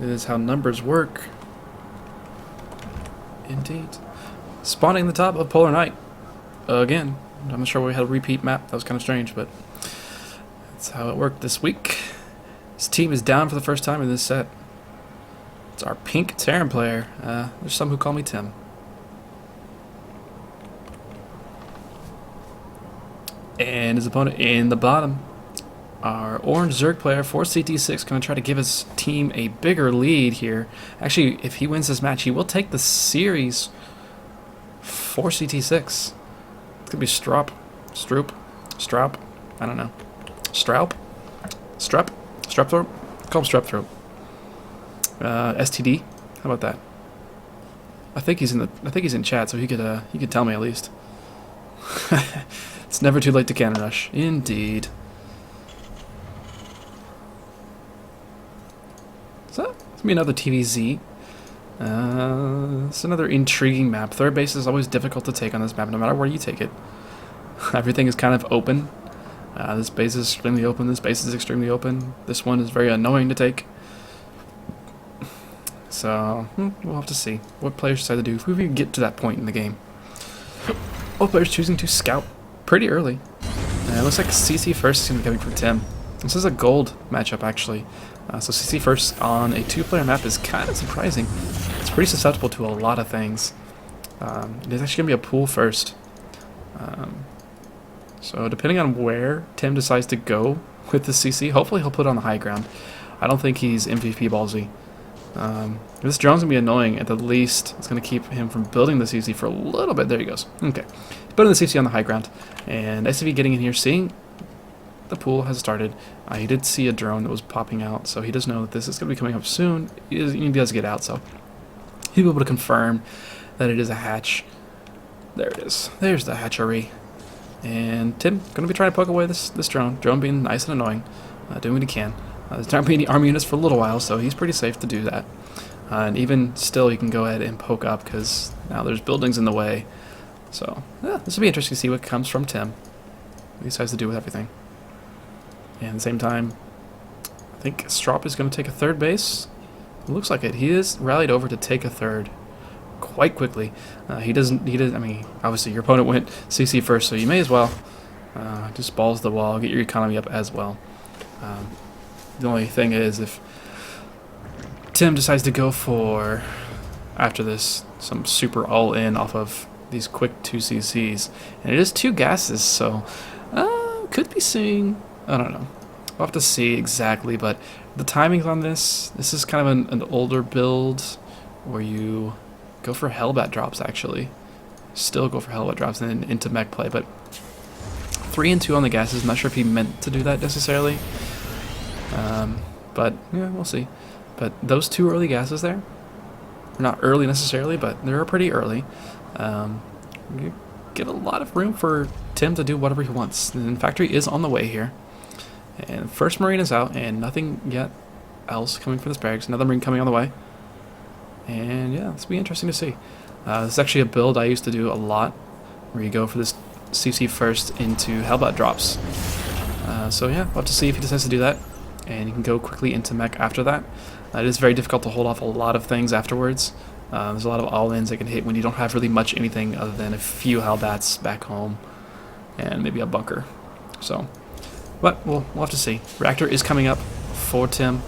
is how numbers work. Indeed. Spawning the top of Polar Night. Again. I'm not sure we had a repeat map. That was kind of strange, but that's how it worked this week. This team is down for the first time in this set. It's our pink Terran player. There's some who call me Tim. And his opponent in the bottom. Our orange Zerg player for CTsix going to try to give his team a bigger lead here. Actually, if he wins this match, he will take the series for CTsix. It's going to be Stroup, I don't know. Stroup? Stroup? Call him Stroup. STD. How about that? I think he's in chat, so he could tell me at least. It's never too late to cannon rush. Indeed. So, it's going to be another TVZ. It's another intriguing map. Third base is always difficult to take on this map, no matter where you take it. Everything is kind of open. This base is extremely open. This base is extremely open. This one is very annoying to take. So, we'll have to see what players decide to do if we get to that point in the game. All players choosing to scout pretty early. It looks like CC first is going to be coming for Tim. This is a gold matchup, actually. So CC first on a 2-player map is kind of surprising. It's pretty susceptible to a lot of things. There's actually going to be a pool first. So depending on where Tim decides to go with the CC, hopefully he'll put it on the high ground. I don't think he's MVP ballsy. This drone's going to be annoying. At the least, it's going to keep him from building the CC for a little bit. There he goes. Okay. Putting the CC on the high ground. And SCV getting in here, seeing the pool has started. He did see a drone that was popping out, so he does know that this is going to be coming up soon. He does get out, so he'll be able to confirm that it is a hatch. There it is. There's the hatchery. And Tim going to be trying to poke away this drone. Drone being nice and annoying, doing what he can. There's not being any army units for a little while, so he's pretty safe to do that. And even still, he can go ahead and poke up because now there's buildings in the way. So yeah, this will be interesting to see what comes from Tim. What he decides to do with everything. And at the same time, I think Stroup is going to take a third base. It looks like it. He is rallied over to take a third quite quickly. He doesn't. I mean, obviously your opponent went CC first, so you may as well just balls the wall, get your economy up as well. The only thing is, if Tim decides to go for after this some super all in off of these quick 2 CCs, and it is 2 gases, so could be seeing. I don't know. We'll have to see exactly, but the timings on this is kind of an older build where you go for Hellbat drops, actually. Still go for Hellbat drops and then into mech play, but 3 and 2 on the gases. I'm not sure if he meant to do that necessarily. But yeah, we'll see. But those 2 early gases there, not early necessarily, but they're pretty early. You get a lot of room for Tim to do whatever he wants. And factory is on the way here. And first Marine is out, and nothing yet else coming for this barracks. Another Marine coming on the way. And yeah, this will be interesting to see. This is actually a build I used to do a lot, where you go for this CC first into Hellbat drops. So yeah, we'll have to see if he decides to do that. And you can go quickly into mech after that. It is very difficult to hold off a lot of things afterwards. There's a lot of all-ins that can hit when you don't have really much anything other than a few Hellbats back home. And maybe a bunker. So, but we'll have to see. Reactor is coming up for Tim.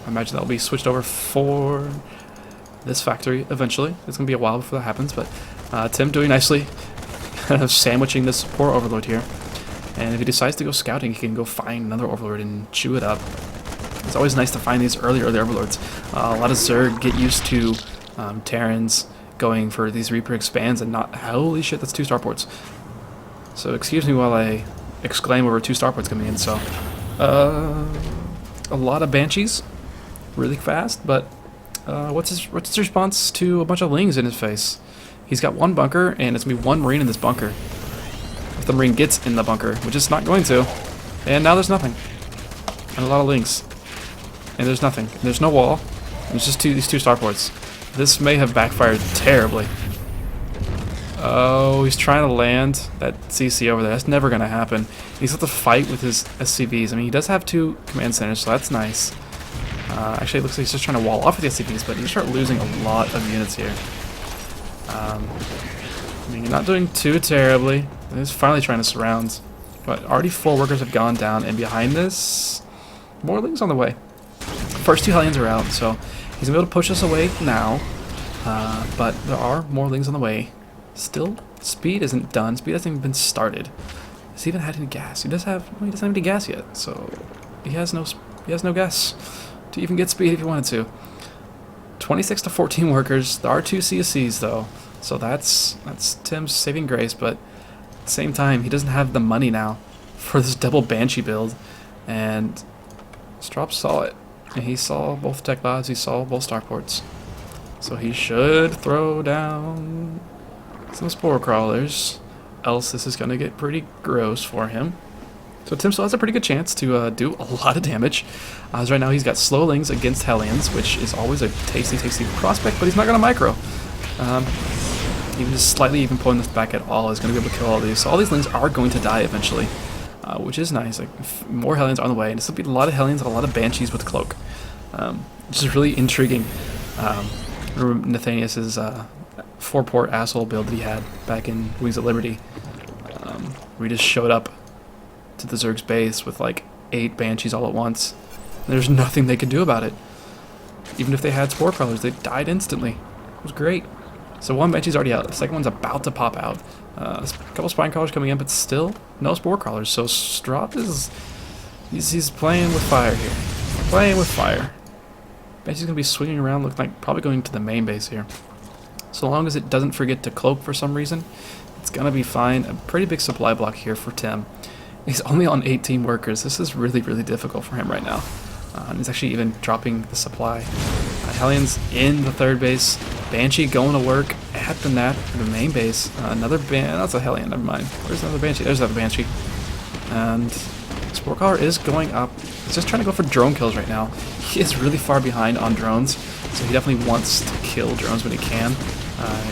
I imagine that will be switched over for this factory eventually. It's going to be a while before that happens, but Tim doing nicely, kind of sandwiching this poor Overlord here. And if he decides to go scouting, he can go find another Overlord and chew it up. It's always nice to find these early Overlords. A lot of Zerg get used to Terrans going for these Reaper expands and not... Holy shit, that's 2 starports. So excuse me while I exclaim over 2 starports coming in. So a lot of Banshees really fast, but what's his response to a bunch of Lings in his face? He's got 1 bunker, and it's going to be 1 Marine in this bunker. If the Marine gets in the bunker, which it's not going to. And now there's nothing. And a lot of Lings. And there's nothing. And there's no wall. There's just these 2 starports. This may have backfired terribly. Oh, he's trying to land that CC over there. That's never going to happen. He's got to fight with his SCVs. I mean, he does have 2 command centers, so that's nice. Actually, it looks like he's just trying to wall off with the SCVs, but you start losing a lot of units here. I mean, you're not doing too terribly. He's finally trying to surround. But already 4 workers have gone down, and behind this, more Lings on the way. First 2 Hellions are out, so he's going to be able to push us away now. But there are more Lings on the way. Still, speed isn't done. Speed hasn't even been started. Has he even had any gas? He doesn't have any gas yet, so he has no gas to even get speed if he wanted to. 26 to 14 workers. There are 2 CSCs though, so that's Tim's saving grace. But at the same time, he doesn't have the money now for this double Banshee build, and Stroup saw it. And he saw both tech bots. He saw both starports, so he should throw down some spore crawlers. Else this is going to get pretty gross for him. So Tim still has a pretty good chance to do a lot of damage. As right now he's got slow Lings against Hellions, which is always a tasty prospect, but he's not going to micro. Even just slightly even pulling this back at all is going to be able to kill all these. So all these Lings are going to die eventually, which is nice. Like, more Hellions on the way, and it's going to be a lot of Hellions and a lot of Banshees with Cloak, which is really intriguing. Remember Nathanius's 4-port asshole build that he had back in Wings of Liberty, where he just showed up to the Zerg's base with like 8 Banshees all at once. There's nothing they could do about it. Even if they had Spore Crawlers, they died instantly. It was great. So 1 Banshee's already out. The second one's about to pop out. A couple Spine Crawlers coming in, but still no Spore Crawlers. So Stroup is... He's playing with fire here. Playing with fire. Banshee's going to be swinging around, looking like probably going to the main base here. So long as it doesn't forget to cloak for some reason, it's going to be fine. A pretty big supply block here for Tim. He's only on 18 workers. This is really difficult for him right now. And he's actually even dropping the supply. Hellions in the 3rd base. Banshee going to work at the main base. Another that's a Hellion, never mind. Where's another Banshee? There's another Banshee. And Spore Crawler is going up. He's just trying to go for drone kills right now. He is really far behind on drones, so he definitely wants to kill drones when he can.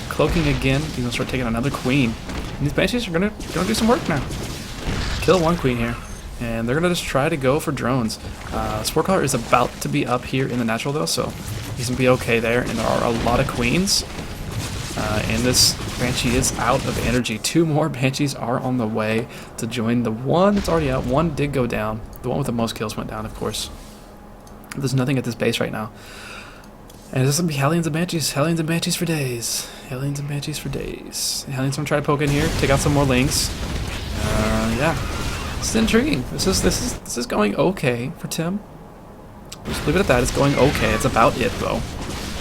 Cloaking again, he's going to start taking another Queen. And these Banshees are going to do some work now. Kill 1 Queen here, and they're going to just try to go for drones. Spore Crawler is about to be up here in the natural though, so he's going to be okay there, and there are a lot of Queens. And this Banshee is out of energy. 2 more Banshees are on the way to join the one that's already out. 1 did go down. The one with the most kills went down, of course. There's nothing at this base right now. And it's going to be Hellions and Banshees. Hellions and Banshees for days. Hellions and Banshees for days. Hellions going to try to poke in here, take out some more Lings. Yeah, it's intriguing. This is going okay for Tim. Just leave it at that. It's going okay. It's about it though.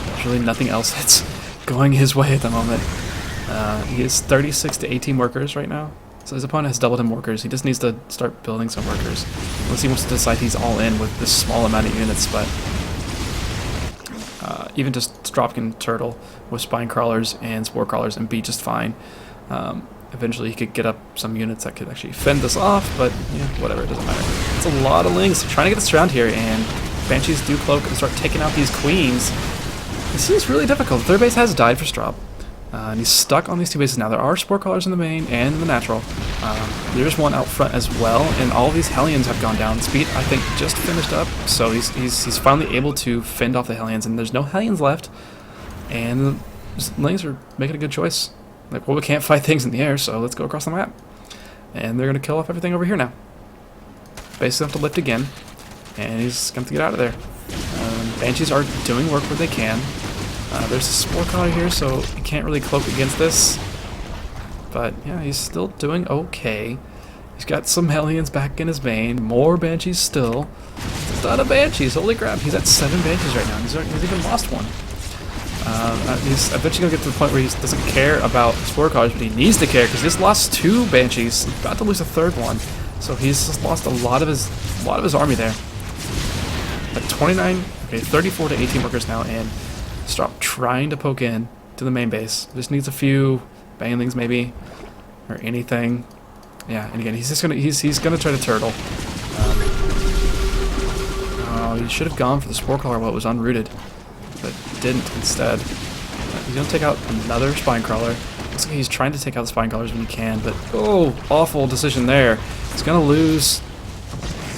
There's really nothing else that's going his way at the moment. He is 36 to 18 workers right now. So his opponent has doubled him workers. He just needs to start building some workers. Unless he wants to decide he's all in with this small amount of units, but even just Stroup can turtle with Spine Crawlers and Spore Crawlers and be just fine. Eventually he could get up some units that could actually fend this off, but yeah, whatever, it doesn't matter. It's a lot of Lings trying to get this around here, and Banshees do cloak and start taking out these Queens. This is really difficult. The 3rd base has died for Stroup, and he's stuck on these 2 bases now. There are Spore Crawlers in the main and in the natural. There's 1 out front as well, and all these Hellions have gone down. Speed, I think, just finished up, so he's finally able to fend off the Hellions, and there's no Hellions left, and the Lings are making a good choice. Like, well, we can't fight things in the air, so let's go across the map. And they're going to kill off everything over here now. Basically have to lift again, and he's going to get out of there. Banshees are doing work where they can. There's a Spore Crawler here, so he can't really cloak against this. But yeah, he's still doing okay. He's got some Hellions back in his main, more Banshees still. It's not a Banshees, holy crap. He's at 7 Banshees right now. He's even lost 1. He's eventually going to get to the point where he doesn't care about Spore Crawlers, but he needs to care because he just lost 2 Banshees. He's about to lose a 3rd one, so he's just lost a lot of his army there. At 34 to 18 workers now, and Stroup trying to poke in to the main base. Just needs a few Banelings maybe, or anything. Yeah, and again, he's gonna try to turtle. Oh, he should have gone for the Spore Crawler while it was unrooted, but didn't instead. He's gonna take out another Spine Crawler. Looks like he's trying to take out the Spine Crawlers when he can, but oh, awful decision there. He's gonna lose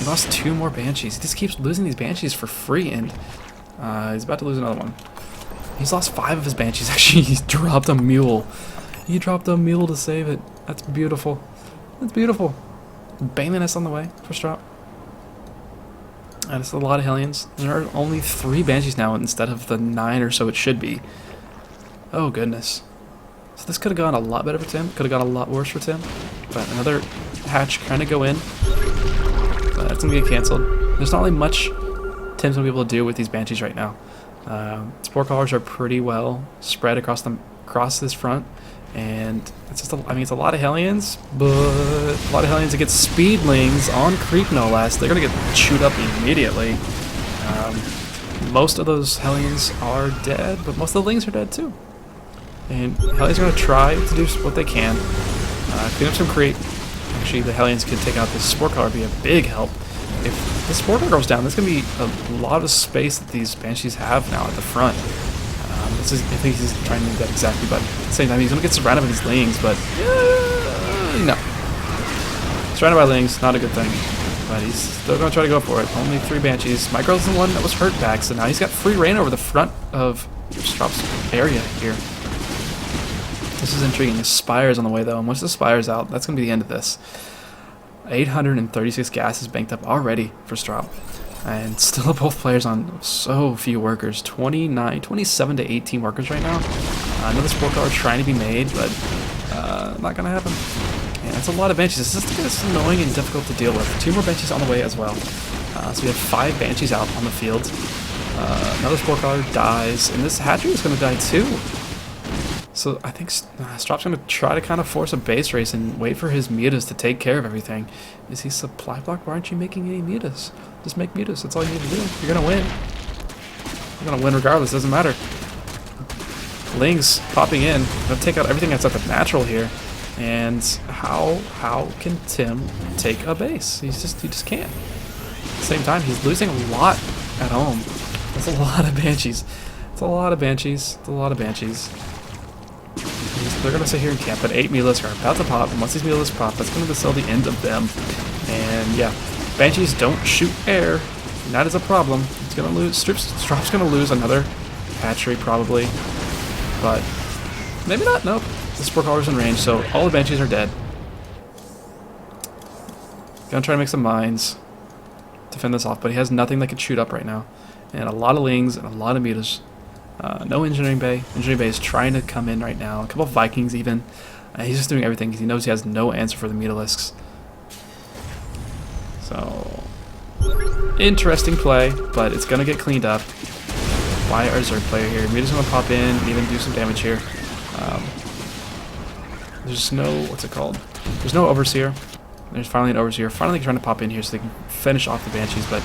He lost 2 more Banshees. He just keeps losing these Banshees for free, and he's about to lose another one. He's lost 5 of his Banshees. Actually, he's dropped a mule. He dropped a mule to save it. That's beautiful. That's beautiful. Baneliness on the way for Stroup. And it's a lot of Hellions. There are only 3 Banshees now instead of the 9 or so it should be. Oh, goodness. So this could have gone a lot better for Tim. Could have gone a lot worse for Tim. But another hatch trying to go in. But that's going to get canceled. There's not really much Tim's going to be able to do with these Banshees right now. Spore Callers are pretty well spread across this front. And it's just, I mean, it's a lot of Hellions, but a lot of Hellions against Speedlings on creep, no less. They're going to get chewed up immediately. Most of those Hellions are dead, but most of the Lings are dead too. And Hellions are going to try to do what they can. Clean up some creep. Actually, the Hellions could take out this Spore Caller, would be a big help. If the Spore Caller goes down, there's going to be a lot of space that these Banshees have now at the front. I think he's trying to do that exactly, but at the same time, he's going to get surrounded by these Lings, but no. Surrounded by Lings, not a good thing. But he's still going to try to go for it. Only 3 Banshees. Micro's the one that was hurt back, so now he's got free reign over the front of Stroup's area here. This is intriguing. The Spire's on the way, though, and once the Spire's out, that's going to be the end of this. 836 gas is banked up already for Stroup. And still both players on so few workers. 27 to 18 workers right now. Another Spore Caller trying to be made, but not going to happen. And that's a lot of Banshees. This is just annoying and difficult to deal with. 2 more Banshees on the way as well. So we have 5 Banshees out on the field. Another Spore Caller dies, and this Hatchery is going to die too. So I think Stroup's going to try to kind of force a base race and wait for his mutas to take care of everything. Is he supply blocked? Why aren't you making any mutas? Just make mutas. That's all you need to do. You're going to win. You're going to win regardless. Doesn't matter. Lings popping in. Going to take out everything that's at the natural here. And how can Tim take a base? He just can't. At the same time, he's losing a lot at home. That's a lot of Banshees. It's a lot of Banshees. It's a lot of Banshees. They're going to sit here and camp, but 8 Mulas are about to pop, and once these Mulas pop, that's going to be the end of them. And yeah, Banshees don't shoot air, and that is a problem. It's going to lose. Stroup's going to lose another hatchery probably, but maybe not. Nope. The Spore Caller's in range, so all the Banshees are dead. Gonna try to make some mines to fend this off, but he has nothing that can shoot up right now, and a lot of Lings and a lot of mutas. No Engineering Bay. Engineering Bay is trying to come in right now. A couple of Vikings even. He's just doing everything because he knows he has no answer for the Mutalisks. So, interesting play, but it's going to get cleaned up by our Zerg player here. Muta's going to pop in and even do some damage here. There's no, what's it called? There's no Overseer. There's finally an Overseer. Finally trying to pop in here so they can finish off the Banshees, but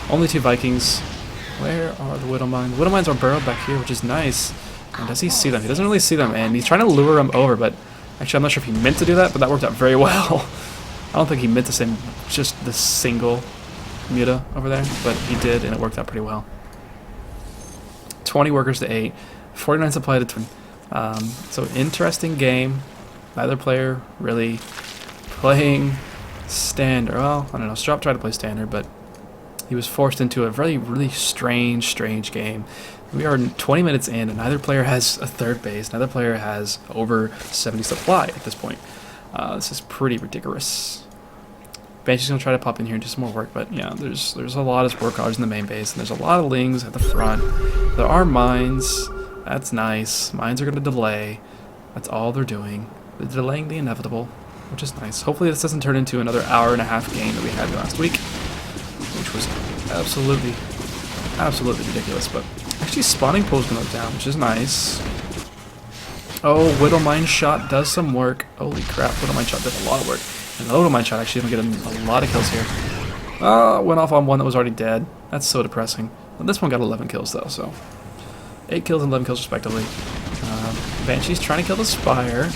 only 2 Vikings. Where are the Widow Mines? Widow Mines are burrowed back here, which is nice. And does he see them? He doesn't really see them, and he's trying to lure them over, but actually I'm not sure if he meant to do that, but that worked out very well. I don't think he meant to send just the single Muta over there, but he did, and it worked out pretty well. 20 workers to 8, 49 supply to 20. So interesting game. Neither player really playing standard. Well, I don't know. Stroup tried to play standard, but he was forced into a really strange game. We are 20 minutes in, and neither player has a third base. Neither player has over 70 supply at this point. This is pretty ridiculous. Banshee's gonna try to pop in here and do some more work, but yeah, there's a lot of Spore Callers in the main base, and there's a lot of Lings at the front. There are mines. That's nice. Mines are gonna delay. That's all they're doing. They're delaying the inevitable, which is nice. Hopefully this doesn't turn into another hour-and-a-half game that we had last week, which was absolutely ridiculous. But actually spawning pool's gonna go down, which is nice. Oh, Widow Mine Shot does some work. Holy crap, Widow Mine Shot did a lot of work. And the Widow Mine Shot actually gonna get a lot of kills here. Went off on one that was already dead. That's so depressing. Well, this one got 11 kills though, so 8 kills and 11 kills respectively. Banshee's trying to kill the Spire.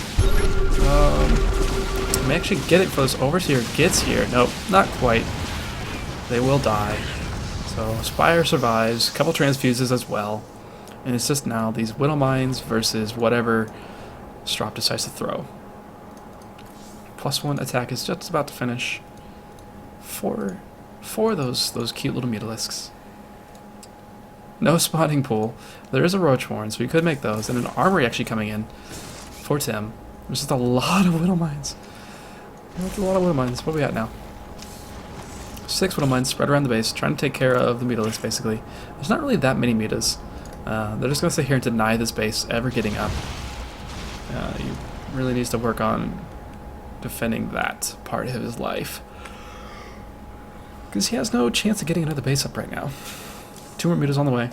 May actually get it before this Overseer gets here. Nope, not quite. They will die. So Spire survives. A couple transfuses as well. And it's just now these Widow Mines versus whatever Stroup decides to throw. +1 attack is just about to finish. 4 for those cute little mutalisks. No spawning pool. There is a roach warren, so we could make those, and an armory actually coming in for Tim. There's just a lot of widow mines. That's a lot of widow mines. What are we at now? 6 widow mines spread around the base, trying to take care of the mutalisks, basically. There's not really that many mutas. They're just going to sit here and deny this base ever getting up. He really needs to work on defending that part of his life. Because he has no chance of getting another base up right now. 2 more mutas on the way.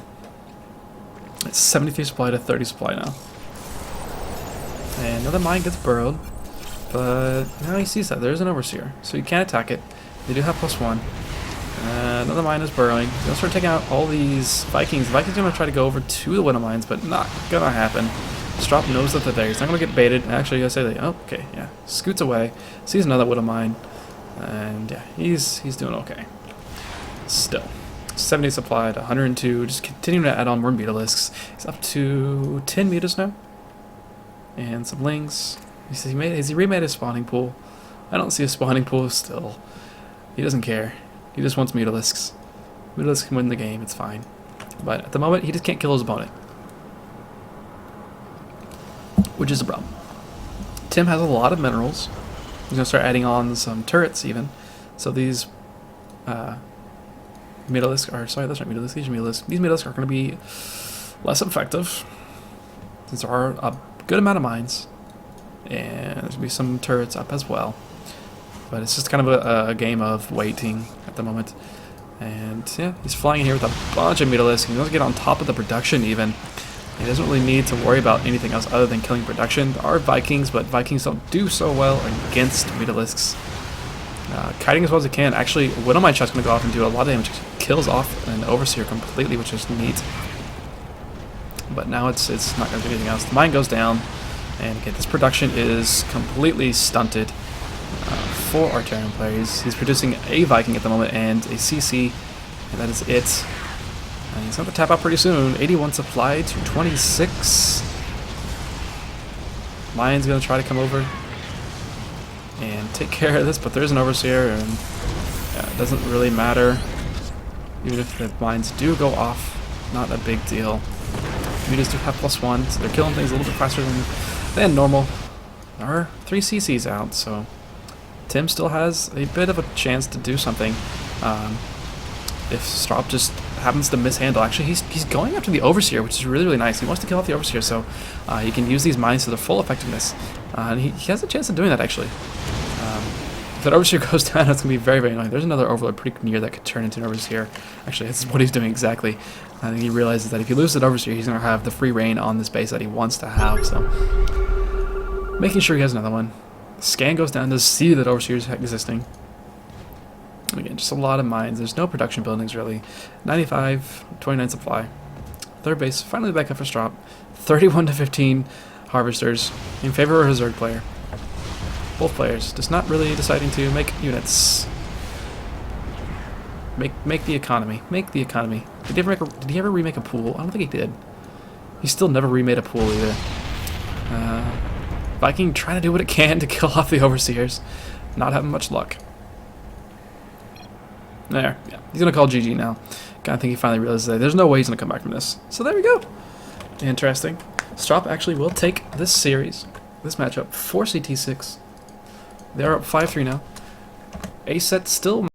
It's 73 supply to 30 supply now. And another mine gets burrowed. But now he sees that there's an overseer, so he can't attack it. They do have +1. Another mine is burrowing. He's gonna start taking out all these Vikings. The Vikings are gonna try to go over to the widow mines, but not gonna happen. Stroup knows that they're there. He's not gonna get baited. Actually, I say that. Oh, okay, yeah. Scoots away. Sees another widow mine, and yeah, he's doing okay. Still, 70 supply to 102. Just continuing to add on more mutalisks. He's up to 10 mutas now, and some lings. He says has he remade his spawning pool? I don't see a spawning pool still. He doesn't care. He just wants mutalisks. Mutalisks can win the game, it's fine. But at the moment, he just can't kill his opponent. Which is a problem. Tim has a lot of minerals. He's going to start adding on some turrets, even. So these mutalisks are... Sorry, that's not mutalisks. These are mutalisks. These mutalisks are going to be less effective, since there are a good amount of mines. And there's going to be some turrets up as well. But it's just kind of a game of waiting at the moment. And yeah, he's flying in here with a bunch of mutalisks. He doesn't get on top of the production even. He doesn't really need to worry about anything else other than killing production. There are Vikings, but Vikings don't do so well against mutalisks. Kiting as well as he can. Actually, Widow Mine Shot's going to go off and do a lot of damage. Kills off an Overseer completely, which is neat. But now it's not going to do anything else. The mine goes down. And again, this production is completely stunted. For our Terran players. He's producing a Viking at the moment and a CC, and that is it. And he's going to tap out pretty soon. 81 supply to 26. Lion's going to try to come over and take care of this, but there's an Overseer, and yeah, it doesn't really matter. Even if the mines do go off, not a big deal. Mutas do have +1, so they're killing things a little bit faster than normal. There are 3 CCs out, so Tim still has a bit of a chance to do something. If Stroup just happens to mishandle. Actually, he's going after the Overseer, which is really, really nice. He wants to kill off the Overseer, so he can use these mines to their full effectiveness. And he has a chance of doing that, actually. If that Overseer goes down, it's going to be very, very annoying. There's another Overlord pretty near that could turn into an Overseer. Actually, this is what he's doing exactly. I think he realizes that if he loses that Overseer, he's going to have the free reign on this base that he wants to have. So, making sure he has another one. Scan goes down to see that Overseer is existing. And again, just a lot of mines. There's no production buildings, really. 95, 29 supply. Third base, finally back up for Stroup. 31 to 15 harvesters in favor of a Zerg player. Both players just not really deciding to make units. Make the economy. Make the economy. Did he ever remake a pool? I don't think he did. He still never remade a pool either. Viking trying to do what it can to kill off the Overseers. Not having much luck. There, yeah. He's going to call GG now. I think he finally realizes that there's no way he's going to come back from this. So there we go. Interesting. Stroup actually will take this series, this matchup, for CTsix. They're up 5-3 now. Outset still